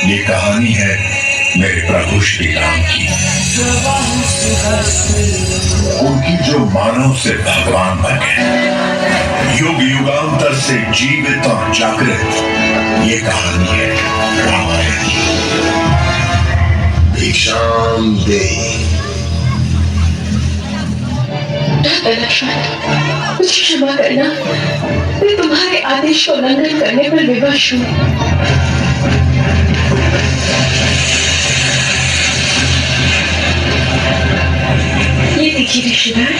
ये कहानी है मेरे प्रभु श्री राम की, उनकी जो मानव से भगवान बने, युग युगांतर से जीवित और जागृत ये कहानी है रामायण की। भिक्षाम देहि। मुझे क्षमा करना, मैं तुम्हारे आदेश को उल्लंघन करने पर विवश हूँ। ये देखिए ऋषिराज,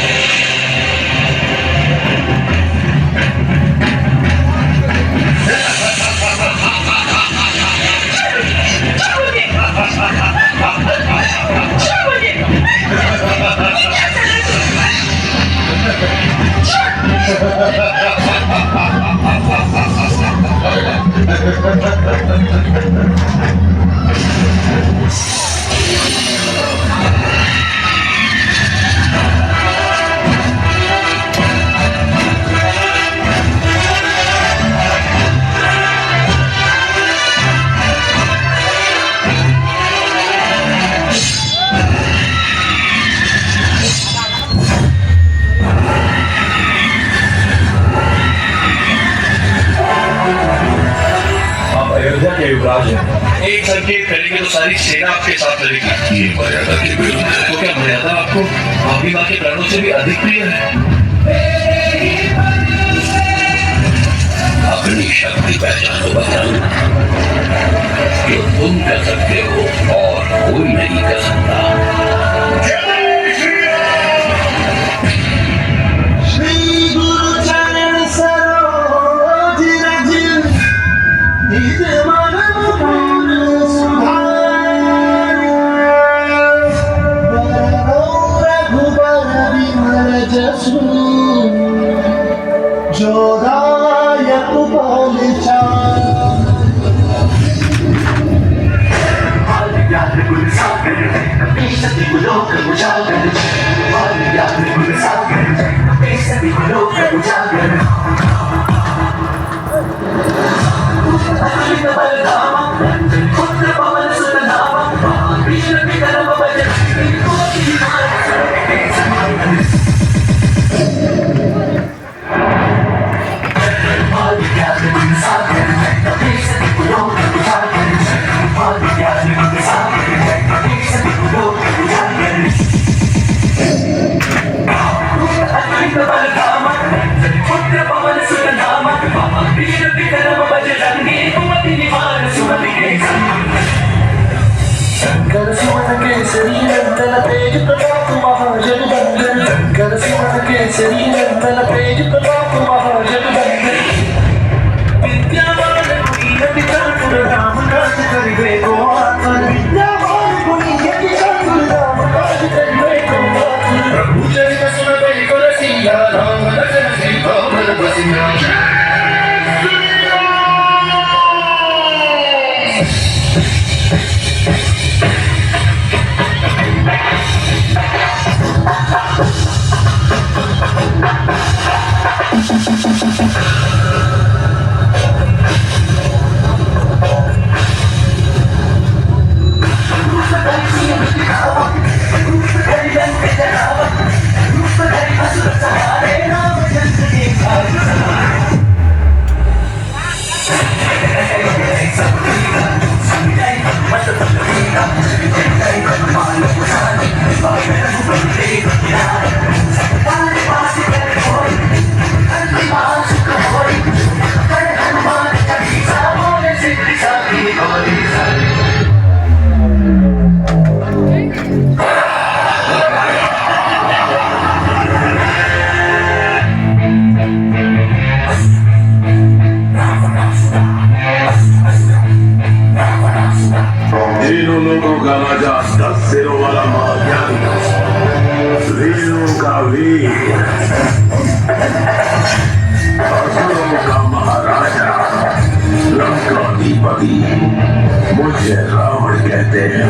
युवराज है, एक संकेत करेंगे तो सारी सेना आपके साथ लड़ेगी। ये मर्यादा के विरुद्ध है। तो क्या मर्यादा आपको आपकी माँ के प्राणों से भी अधिक प्रिय है? अपनी शक्ति पहचानो बहन, जो तुम कर सकते हो और कोई नहीं कर सकता। मुझे रावण कहते हैं।